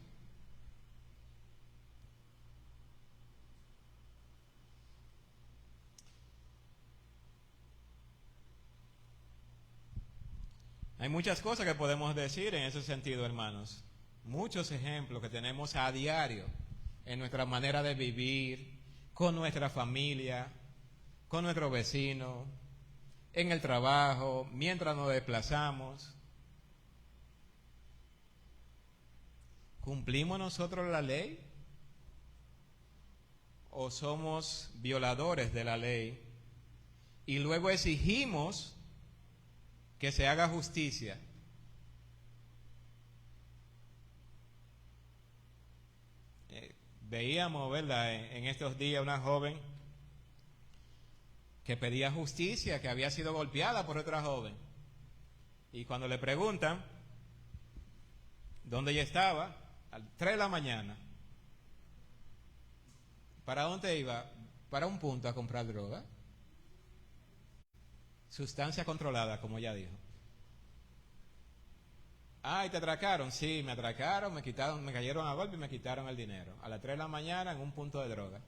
Hay muchas cosas que podemos decir en ese sentido, hermanos. Muchos ejemplos que tenemos a diario en nuestra manera de vivir, con nuestra familia, con nuestros vecinos, en el trabajo, mientras nos desplazamos. ¿Cumplimos nosotros la ley? ¿O somos violadores de la ley? Y luego exigimos que se haga justicia. Veíamos, ¿verdad?, en estos días una joven que pedía justicia, que había sido golpeada por otra joven. Y cuando le preguntan dónde ella estaba, a las 3 de la mañana, ¿para dónde iba? Para un punto a comprar droga. Sustancia controlada, como ella dijo. ¿Y te atracaron? Sí, me atracaron, me quitaron, me cayeron a golpe y me quitaron el dinero. A las 3 de la mañana en un punto de droga.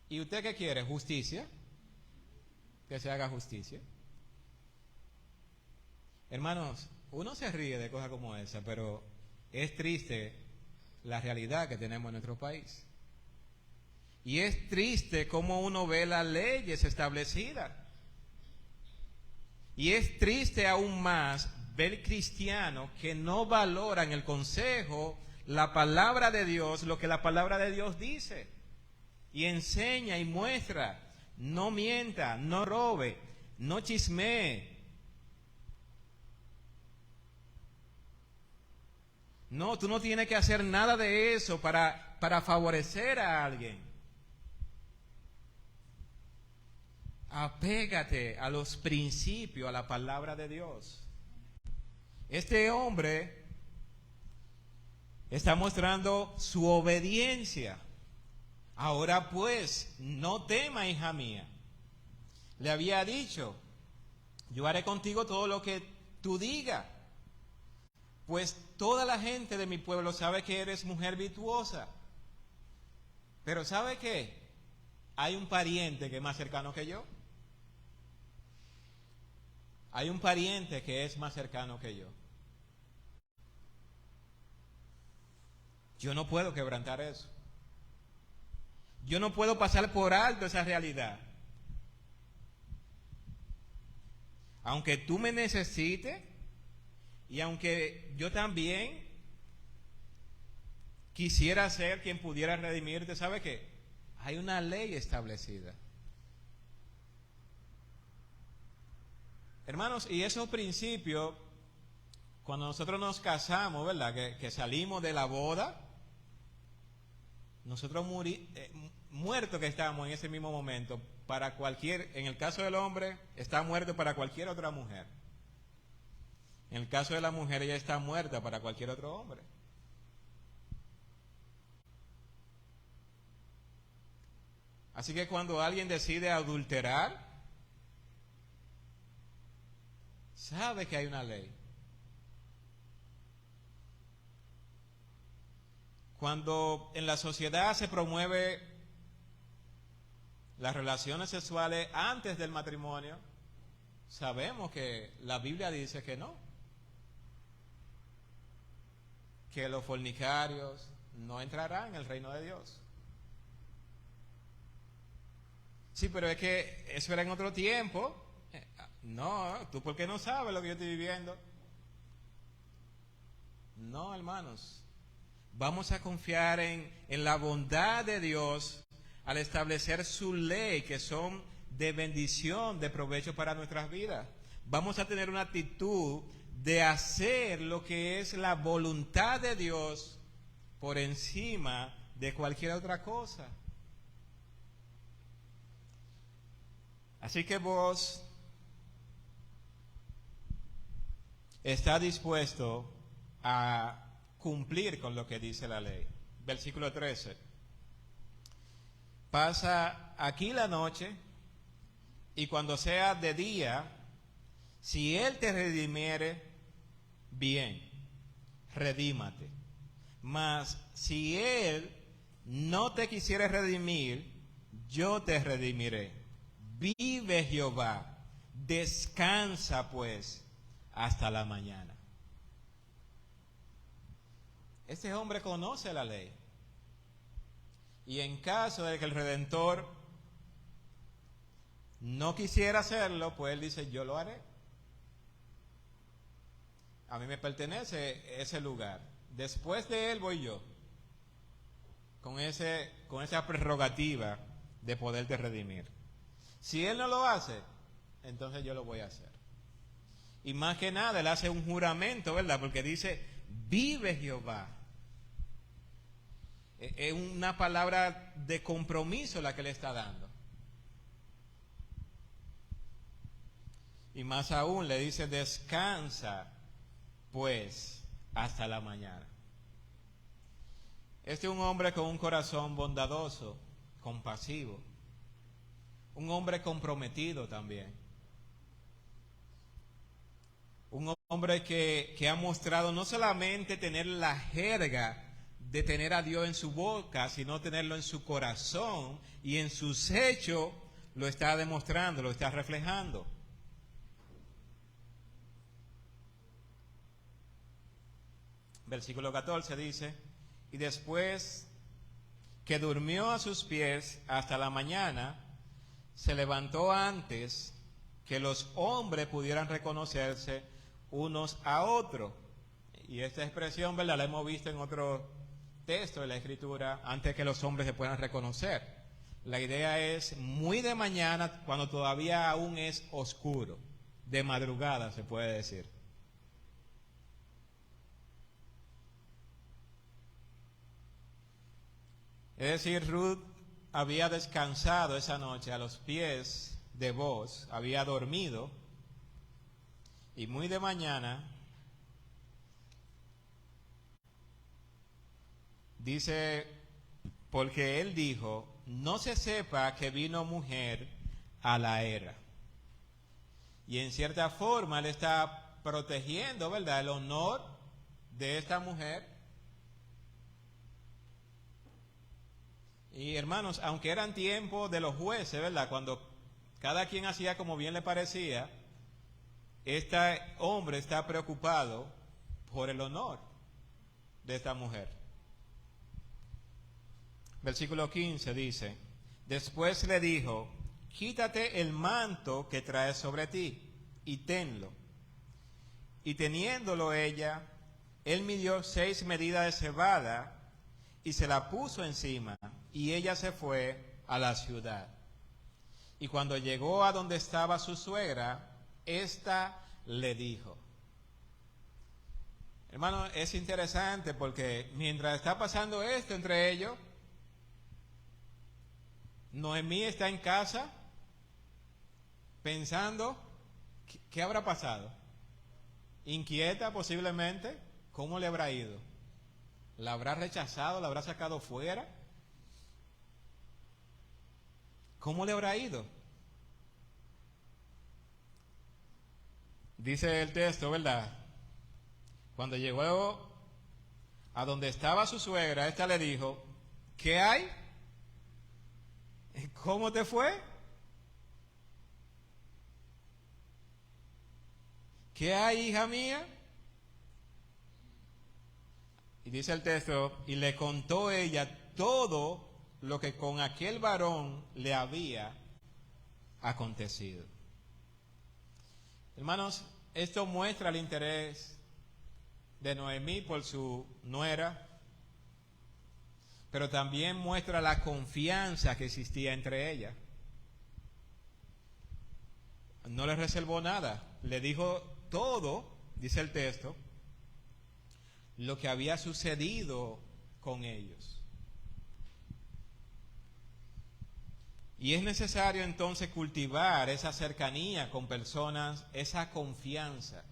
¿Y usted qué quiere? ¿Justicia? Que se haga justicia. Hermanos, uno se ríe de cosas como esa, pero es triste la realidad que tenemos en nuestro país. Y es triste cómo uno ve las leyes establecidas. Y es triste aún más ver cristianos que no valoran el consejo, la palabra de Dios, lo que la palabra de Dios dice. Y enseña y muestra, no mienta, no robe, no chismee. No, tú no tienes que hacer nada de eso para favorecer a alguien. Apégate a los principios, a la palabra de Dios. Este hombre está mostrando su obediencia. Ahora pues, no tema, hija mía. Le había dicho, yo haré contigo todo lo que tú digas. Pues toda la gente de mi pueblo sabe que eres mujer virtuosa. Pero ¿sabe qué? Hay un pariente que es más cercano que yo. Hay un pariente que es más cercano que yo. Yo no puedo quebrantar eso. Yo no puedo pasar por alto esa realidad. aunque tú me necesites y aunque yo también quisiera ser quien pudiera redimirte, ¿sabe qué? Hay una ley establecida. Hermanos, y esos principios, cuando nosotros nos casamos, ¿verdad? Que salimos de la boda, nosotros muertos que estamos en ese mismo momento, para cualquier, en el caso del hombre, está muerto para cualquier otra mujer. En el caso de la mujer, ella está muerta para cualquier otro hombre. Así que cuando alguien decide adulterar, sabe que hay una ley. Cuando en la sociedad se promueve las relaciones sexuales antes del matrimonio, sabemos que la Biblia dice que no, que los fornicarios no entrarán en el reino de Dios. Sí, pero es que eso era en otro tiempo. No, tú ¿por qué no sabes lo que yo estoy viviendo? No, hermanos. Vamos a confiar en la bondad de Dios al establecer su ley, que son de bendición, de provecho para nuestras vidas. Vamos a tener una actitud de hacer lo que es la voluntad de Dios por encima de cualquier otra cosa. Así que vos está dispuesto a cumplir con lo que dice la ley. Versículo 13. Pasa aquí la noche y cuando sea de día, si él te redimiere, bien, redímate. Mas si él no te quisiere redimir, yo te redimiré. Vive Jehová, descansa pues hasta la mañana. Este hombre conoce la ley. Y en caso de que el Redentor no quisiera hacerlo, pues él dice, yo lo haré. A mí me pertenece ese lugar. Después de él voy yo. Con esa prerrogativa de poderte redimir. Si él no lo hace, entonces yo lo voy a hacer. Y más que nada, él hace un juramento, ¿verdad? Porque dice, vive Jehová. Es una palabra de compromiso la que le está dando. Y más aún le dice, descansa pues hasta la mañana. Este es un hombre con un corazón bondadoso, compasivo. Un hombre comprometido también. Un hombre que ha mostrado no solamente tener la jerga de tener a Dios en su boca, sino tenerlo en su corazón, y en sus hechos lo está demostrando, lo está reflejando. Versículo 14 dice, y después que durmió a sus pies hasta la mañana, se levantó antes que los hombres pudieran reconocerse unos a otros. Y esta expresión, ¿verdad?, la hemos visto en otro texto de la Escritura, antes que los hombres se puedan reconocer. La idea es muy de mañana, cuando todavía aún es oscuro, de madrugada se puede decir. Es decir, Ruth había descansado esa noche a los pies de Boaz, había dormido, y muy de mañana dice, porque él dijo, no se sepa que vino mujer a la era. Y en cierta forma él está protegiendo, ¿verdad?, el honor de esta mujer. Y hermanos, aunque eran tiempos de los jueces, ¿verdad?, cuando cada quien hacía como bien le parecía, este hombre está preocupado por el honor de esta mujer. Versículo 15 dice, después le dijo, quítate el manto que traes sobre ti, y tenlo. Y teniéndolo ella, él midió 6 medidas de cebada y se la puso encima, y ella se fue a la ciudad. Y cuando llegó a donde estaba su suegra, ésta le dijo. Hermano, es interesante porque mientras está pasando esto entre ellos, Noemí está en casa pensando, ¿qué habrá pasado? Inquieta posiblemente, ¿cómo le habrá ido? ¿La habrá rechazado? ¿La habrá sacado fuera? ¿Cómo le habrá ido? Dice el texto, ¿verdad? Cuando llegó a donde estaba su suegra, esta le dijo, ¿qué hay? ¿Cómo te fue? ¿Qué hay, hija mía? Y dice el texto, y le contó ella todo lo que con aquel varón le había acontecido. Hermanos, esto muestra el interés de Noemí por su nuera, pero también muestra la confianza que existía entre ellas. No le reservó nada, le dijo todo, dice el texto, lo que había sucedido con ellos. Y es necesario entonces cultivar esa cercanía con personas, esa confianza.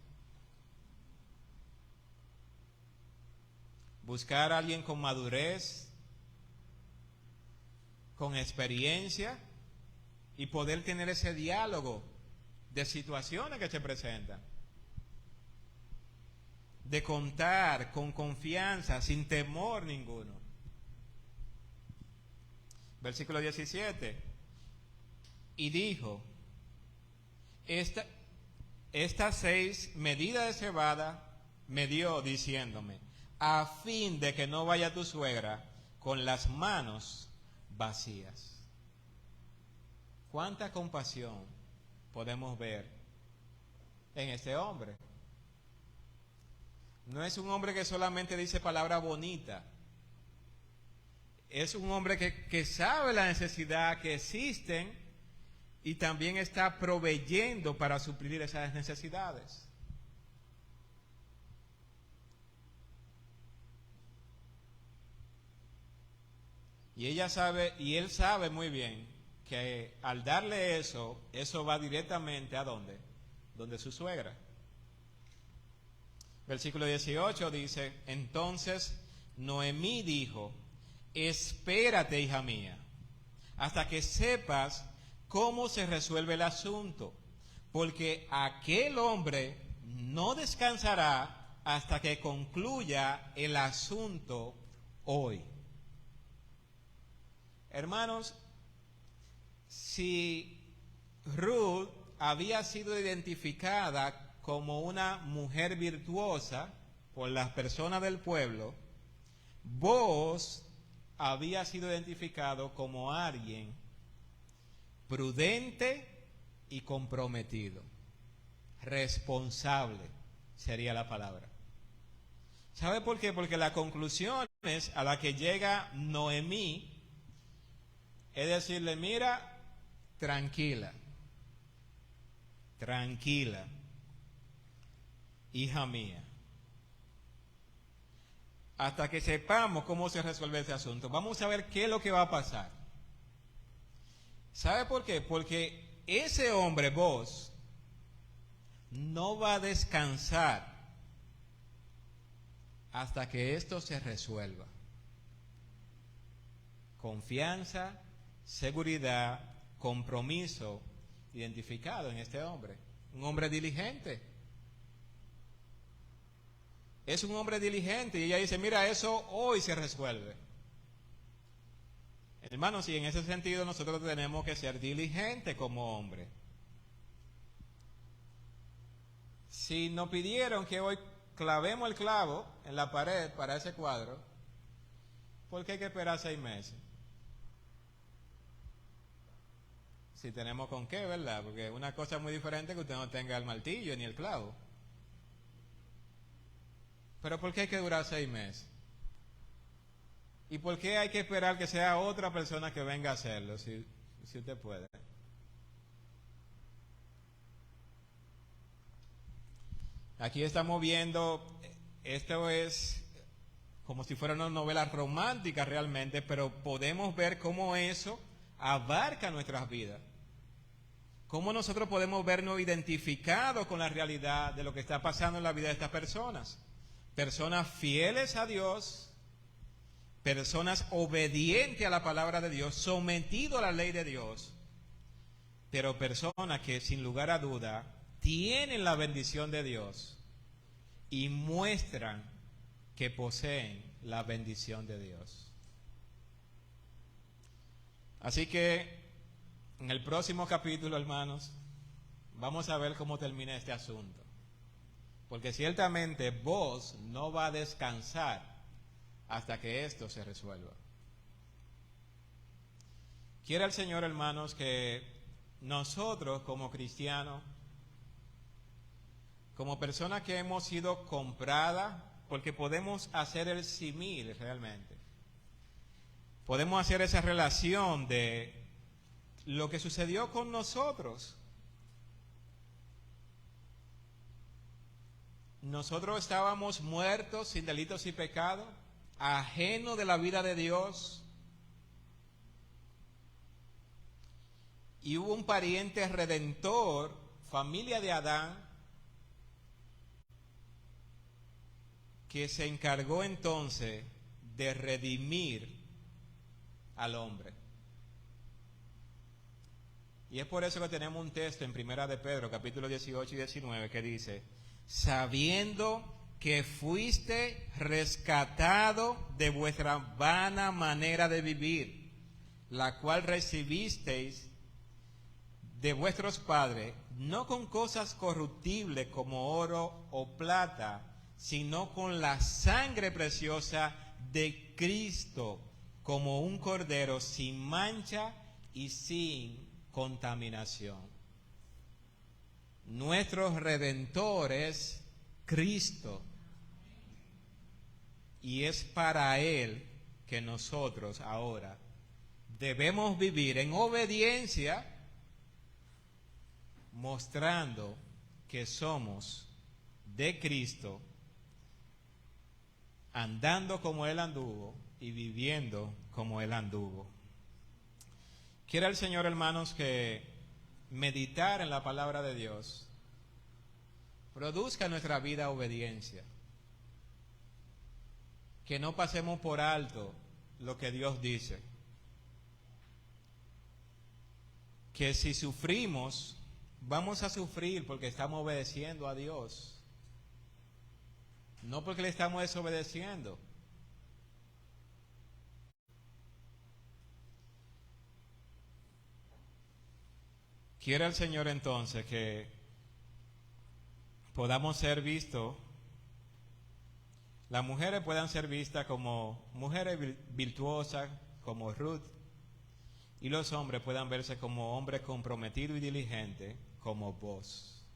Buscar a alguien con madurez, con experiencia, y poder tener ese diálogo de situaciones que se presentan. De contar con confianza, sin temor ninguno. Versículo 17. Y dijo, estas 6 medidas de cebada me dio diciéndome, a fin de que no vaya tu suegra con las manos vacías. ¿Cuánta compasión podemos ver en este hombre? No es un hombre que solamente dice palabra bonita. Es un hombre que sabe la necesidad que existen y también está proveyendo para suplir esas necesidades. Y ella sabe, y él sabe muy bien que al darle eso va directamente ¿a dónde? Donde su suegra. Versículo 18 dice, entonces Noemí dijo, espérate, hija mía, hasta que sepas cómo se resuelve el asunto, porque aquel hombre no descansará hasta que concluya el asunto hoy. Hermanos, si Ruth había sido identificada como una mujer virtuosa por las personas del pueblo, Booz había sido identificado como alguien prudente y comprometido, responsable sería la palabra. ¿Sabe por qué? Porque la conclusión a la que llega Noemí es decirle, mira, tranquila, hija mía, hasta que sepamos cómo se resuelve ese asunto. Vamos a ver qué es lo que va a pasar. ¿Sabe por qué? Porque ese hombre, Booz, no va a descansar hasta que esto se resuelva. Confianza, seguridad, compromiso identificado en este hombre. Un hombre diligente. Es un hombre diligente y ella dice, mira, eso hoy se resuelve. Hermanos, y en ese sentido nosotros tenemos que ser diligentes como hombre. Si nos pidieron que hoy clavemos el clavo en la pared para ese cuadro, ¿por qué hay que esperar 6 meses? si tenemos con qué, ¿verdad? Porque una cosa muy diferente que usted no tenga el martillo ni el clavo. Pero ¿por qué hay que durar 6 meses? ¿Y por qué hay que esperar que sea otra persona que venga a hacerlo, si usted puede? Aquí estamos viendo, esto es como si fuera una novela romántica realmente, pero podemos ver cómo eso abarca nuestras vidas. Cómo nosotros podemos vernos identificados con la realidad de lo que está pasando en la vida de estas personas. Personas fieles a Dios, personas obedientes a la palabra de Dios, sometidos a la ley de Dios, pero personas que sin lugar a duda tienen la bendición de Dios y muestran que poseen la bendición de Dios. Así que en el próximo capítulo, hermanos, vamos a ver cómo termina este asunto. Porque ciertamente vos no va a descansar hasta que esto se resuelva. Quiere el Señor, hermanos, que nosotros como cristianos, como personas que hemos sido compradas, porque podemos hacer el símil realmente, podemos hacer esa relación de lo que sucedió con nosotros. Nosotros estábamos muertos sin delitos y pecados, ajenos de la vida de Dios, y hubo un pariente redentor, familia de Adán, que se encargó entonces de redimir al hombre. Y es por eso que tenemos un texto en Primera de Pedro, capítulo 18 y 19, que dice: sabiendo que fuiste rescatado de vuestra vana manera de vivir, la cual recibisteis de vuestros padres, no con cosas corruptibles como oro o plata, sino con la sangre preciosa de Cristo, como un cordero sin mancha y sin contaminación. Nuestro Redentor es Cristo, y es para Él que nosotros ahora debemos vivir en obediencia, mostrando que somos de Cristo, andando como Él anduvo y viviendo como Él anduvo. Quiera el Señor, hermanos, que meditar en la palabra de Dios produzca en nuestra vida obediencia. Que no pasemos por alto lo que Dios dice. Que si sufrimos, vamos a sufrir porque estamos obedeciendo a Dios, no porque le estamos desobedeciendo. Quiera el Señor entonces que podamos ser vistos, las mujeres puedan ser vistas como mujeres virtuosas, como Ruth, y los hombres puedan verse como hombres comprometidos y diligentes, como vos.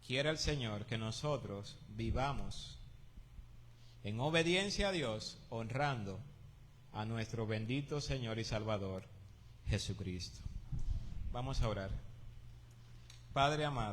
Quiera el Señor que nosotros vivamos en obediencia a Dios, honrando a nuestro bendito Señor y Salvador, Jesucristo. Vamos a orar. Padre amado,